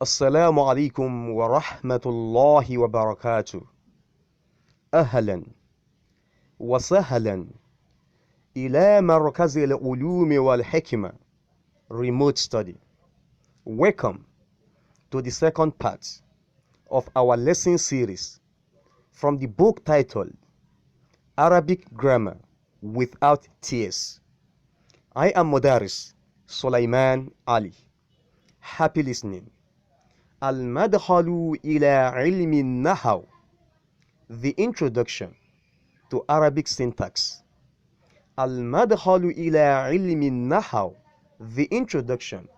السلام عليكم ورحمة الله وبركاته. أهلا وسهلا إلى مركز العلوم والحكمة remote study. Welcome to the second part of our lesson series from the book titled Arabic Grammar Without Tears. I am MudarrisSulaimanAli. Happy listening. المدخل-إلى-علم-النحو, the introduction to Arabic syntax. المدخل-إلى-علم-النحو, the introduction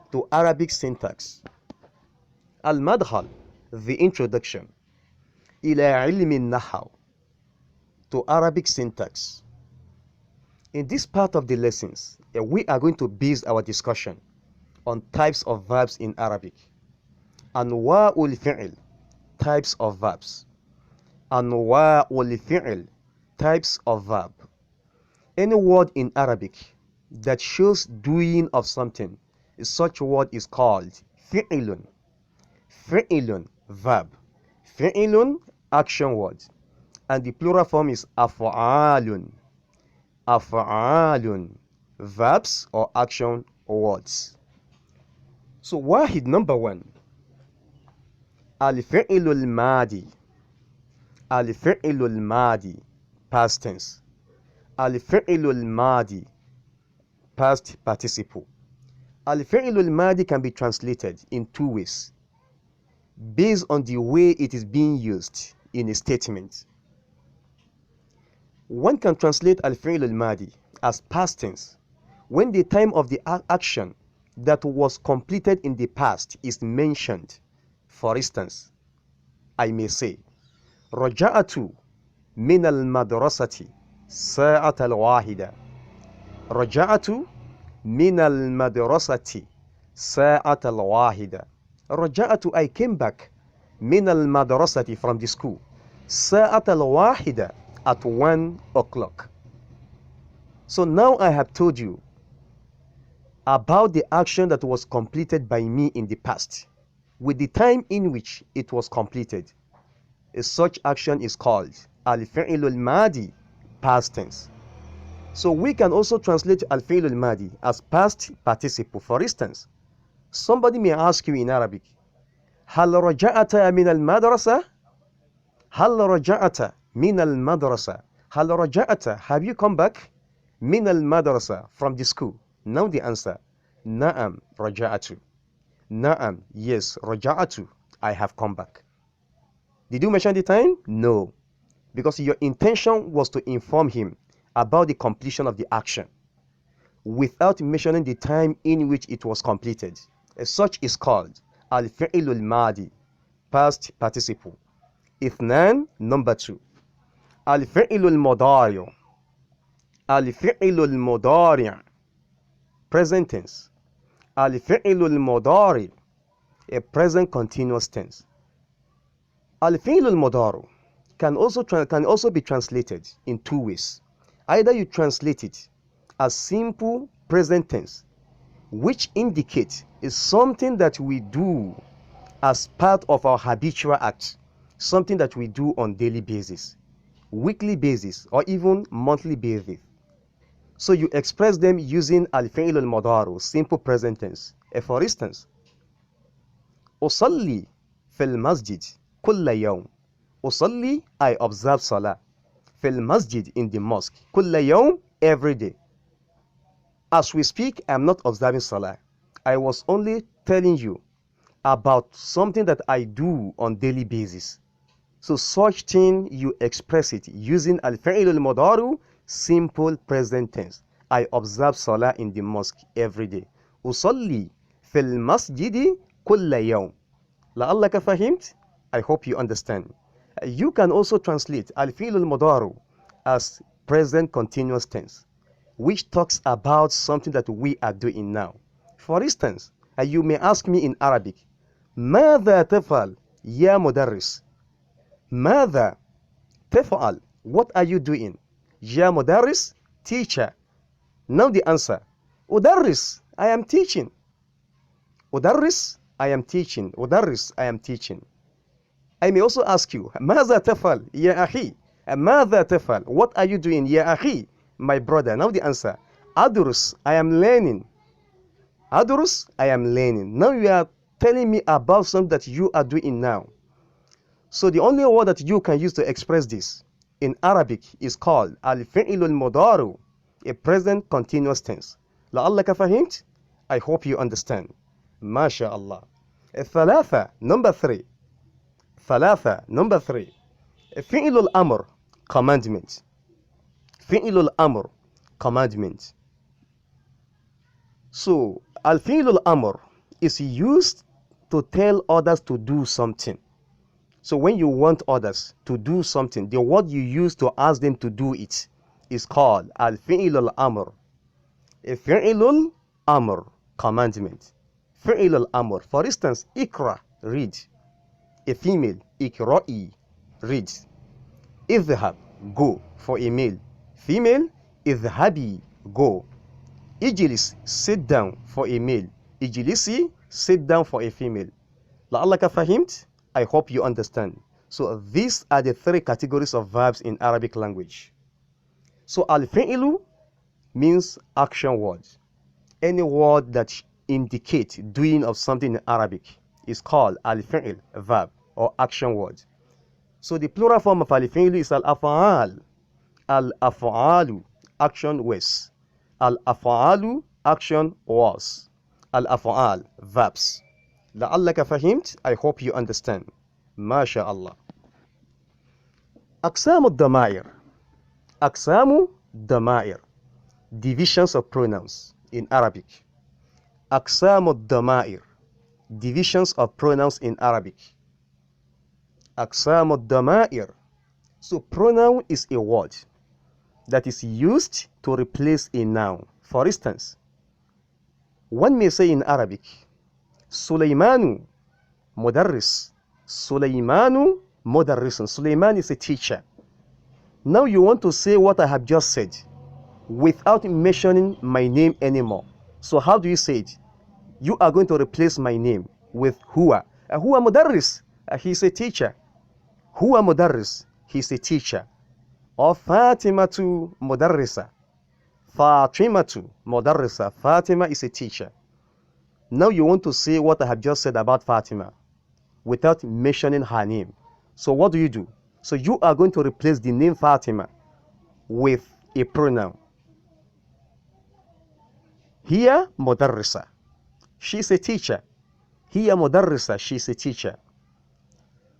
to Arabic syntax. المدخل, the introduction, إلى-علم-النحو, to Arabic syntax. In this part of the lessons, we are going to base our discussion on types of verbs in Arabic. Anwa'ul fi'l, types of verbs. Anwa'ul fi'l, types of verb. Any word in Arabic that shows doing of something, such word is called fi'lun. Fi'lun, verb. Fi'lun, action word. And the plural form is af'alun. Af'alun, verbs or action words. So wahid, number one. Al-fi'lu al-madi. Al-fi'lu al-madi, past tense. Al-fi'lu al-madi, past participle. Al-fi'lu al-madi can be translated in two ways based on the way it is being used in a statement. One can translate al-fi'lu al-madi as past tense when the time of the action that was completed in the past is mentioned. For instance, I may say, رجعت من المدرسة ساعة الواحدة. رجعت من المدرسة ساعة الواحدة. رجعت, I came back. من المدرسة, from the school. ساعة الواحدة, at 1 o'clock. So now I have told you about the action that was completed by me in the past, with the time in which it was completed. Such action is called al-fi'l al-madi, past tense. So we can also translate al-fi'l al-madi as past participle. For instance, somebody may ask you in Arabic, هل رجعت من المدرسة? هل رجعت من المدرسة? هل رجعت, have you come back? من المدرسة, from the school. Now the answer, نعم رجعت. Na'am, yes, raja'atu, I have come back. Did you mention the time? No. Because your intention was to inform him about the completion of the action without mentioning the time in which it was completed. As such is called al-fi'l al-madi, past participle. Ithnan, number two. Al-fi'l al-mudari'. Al-fi'l al-mudari', present tense. Al-fi'l al-mudari', a present continuous tense. Al-fi'l al-mudari' can also be translated in two ways. Either you translate it as simple present tense, which indicates is something that we do as part of our habitual act, something that we do on daily basis, weekly basis, or even monthly basis. So you express them using al-fi'l al-mudari', simple present tense. For instance, أصلي في المسجد كل يوم. أصلي, I observe salah. في المسجد, in the mosque. كل يوم, every day. As we speak, I am not observing salah. I was only telling you about something that I do on daily basis. So such thing, you express it using al-fi'l al-mudari', simple present tense. I observe salah in the mosque every day. أصلي في المسجد كل يوم. لعلك فهمت? I hope you understand. You can also translate al-fi'l al-mudari' as present continuous tense, which talks about something that we are doing now. For instance, you may ask me in Arabic, ماذا تفعل يا مدرس? ماذا تفعل? What are you doing? يا مدرس, teacher. Now the answer, أدرس, I am teaching. أدرس, I am teaching. أدرس, I am teaching. I may also ask you, ماذا تفعل يا أخي? ماذا تفعل? What are you doing يا أخي? My brother. Now the answer. أدرس, I am learning. أدرس, I am learning. Now you are telling me about something that you are doing now. So the only word that you can use to express this in Arabic is called al-fi'l al-mudari, a present continuous tense. لعلك فهمت? I hope you understand. ما شاء الله. الثلاثة, number 3. ثلاثة, number 3. فعل الأمر, commandment. فعل الأمر, commandment. So al-fi'l al-amr is used to tell others to do something. So when you want others to do something, the word you use to ask them to do it is called al-fi'l al-amr. A fi'l al-amr, commandment. Fi'l al-amr. For instance, ikra, read. A female, ikra'i, read. Idhhab, go, for a male. Female, idhhabi, go. Ijlis, sit down, for a male. Ijlisi, sit down, for a female. لعلك فهمت? I hope you understand. So these are the 3 categories of verbs in Arabic language. So al-fi'lu means action words. Any word that indicates doing of something in Arabic is called al-fi'l, verb or action word. So the plural form of al-fi'lu is al-af'al. Al-af'alu, action words. Al-af'alu, action words. Al-af'al, verbs. لعلك فهمت? I hope you understand. ما شاء الله. أقسام الضمائر. أقسام الضمائر. Divisions of pronouns in Arabic. أقسام الضمائر. Divisions of pronouns in Arabic. أقسام الضمائر. So pronoun is a word that is used to replace a noun. For instance, one may say in Arabic, Sulaimanu mudarris. Sulaimanu mudarrisun. Sulaiman is a teacher. Now you want to say what I have just said without mentioning my name anymore. So how do you say it? You are going to replace my name with huwa. Huwa mudarris. He's a teacher. Huwa mudarris. He's a teacher. Or Fatimatu mudarrisa. Fatimatu mudarrisa. Fatima is a teacher. Now you want to say what I have just said about Fatima without mentioning her name. So what do? So you are going to replace the name Fatima with a pronoun. Here, mudarrisa. She's a teacher. Here, mudarrisa. She's a teacher.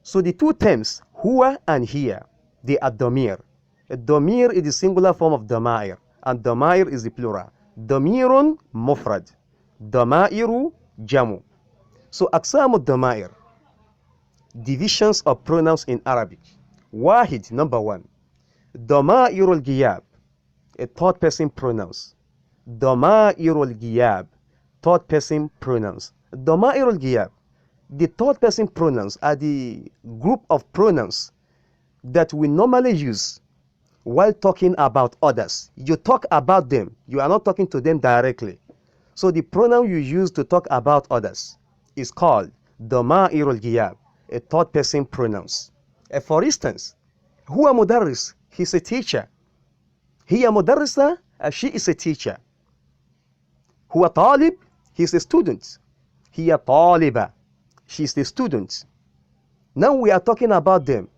So the 2 terms, huwa and here, they are damir. Damir is the singular form of damair, and damair is the plural. Damirun mufrad. Damairu jamu. So aqsamu damair, divisions of pronouns in Arabic. Wahid, number 1. Damairul giyab, a 3rd person pronouns. Damairul giyab, 3rd person pronouns. Damairul giyab, the 3rd person pronouns are the group of pronouns that we normally use while talking about others. You talk about them, you are not talking to them directly. So the pronoun you use to talk about others is called Damairul giyab, a 3rd person pronouns. For instance, huwa mudarris, he's a teacher. Hiya mudarrisa, she is a teacher. Huwa talib, he's a student. Hiya taliba, she's the student. Now we are talking about them.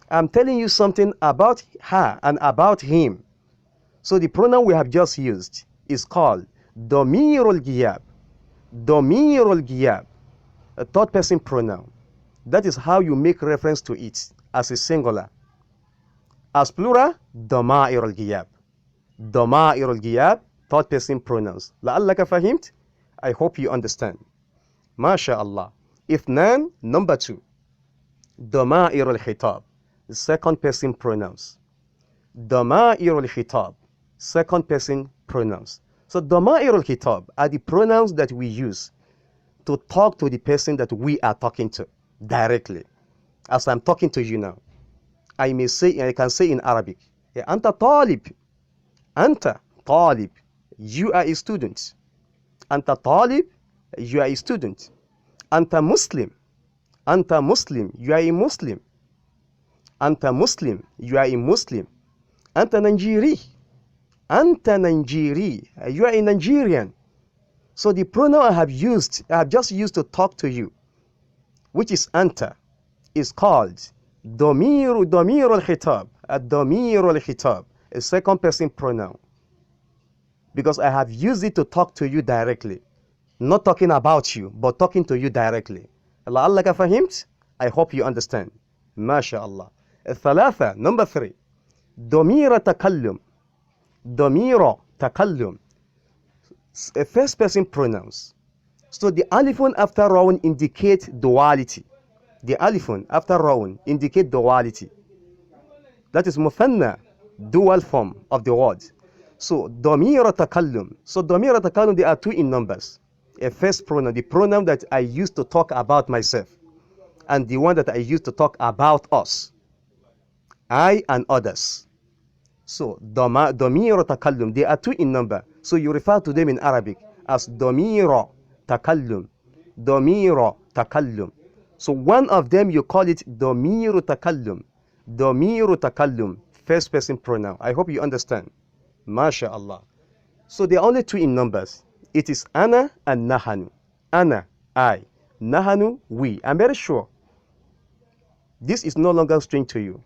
I'm telling you something about her and about him. So the pronoun we have just used is called Damirul giyab. Damirul giyab, a 3rd person pronoun. That is how you make reference to it as a singular. As plural, Damairul giyab. Damairul giyab, 3rd person pronouns. لعلك فهمت? I hope you understand. ما شاء الله. Ithnan, number 2. Damairul khitab, 2nd person pronouns. Damairul khitab, 2nd person pronouns. So Damairul khitab are the pronouns that we use to talk to the person that we are talking to directly. As I'm talking to you now, I can say in Arabic, Anta talib. Anta talib. You are a student. Anta talib. You are a student. Anta Muslim. Anta Muslim. You are a Muslim. Anta Muslim. You are a Muslim. Anta Nigeri. Anta Nigeri. You are a Nigerian. So the pronoun I have just used to talk to you, which is anta, is called domir al-khitab. Domir al-khitab, a second person pronoun. Because I have used it to talk to you directly. Not talking about you, but talking to you directly. لعلك فهمت? I hope you understand. MashaAllah. الثلاثة, number 3. ضمير تكلم. ضمير تكلم. A first person pronouns. So the alifun after round indicate duality. The alifun after round indicate duality. That is muthanna, dual form of the word. So ضمير تكلم. So ضمير تكلم, there are 2 in numbers. A first pronoun, the pronoun that I used to talk about myself, and the one that I used to talk about us, I and others. So ضمير تكلم, they are 2 in number. So you refer to them in Arabic as ضمير تكلم. ضمير تكلم. So one of them you call it ضمير تكلم. ضمير تكلم, first person pronoun. I hope you understand. MashaAllah. So there are only 2 in numbers. It is ana and nahanu. Ana, I. Nahanu, we. I'm very sure this is no longer strange to you.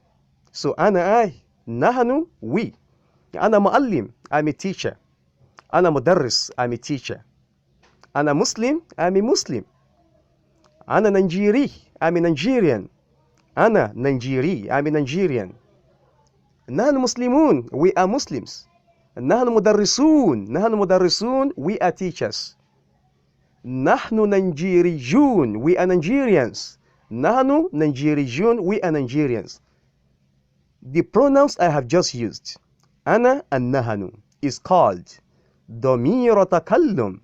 So ana, I. Nahanu, we. Ana muallim, I'm a teacher. Ana mudarris, I'm a teacher. Ana Muslim, I'm a Muslim. Ana Nigeri, I'm a Nigerian. Ana Nigeri, I'm a Nigerian. Nahnu Muslimun, we are Muslims. نحن مدرسون, we are teachers. نحن نيجيريون, we are Nigerians. نحن نيجيريون, we are Nigerians. The pronouns I have just used, أنا and نحن, is called ضمير تكلم.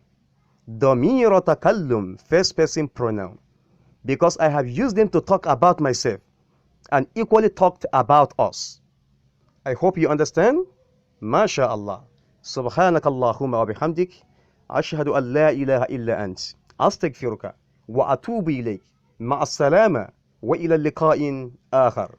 ضمير تكلم, first person pronoun. Because I have used them to talk about myself and equally talked about us. I hope you understand. ما شاء الله. سبحانك اللهم وبحمدك أشهد أن لا إله إلا أنت أستغفرك وأتوب إليك. مع السلامة وإلى اللقاء آخر.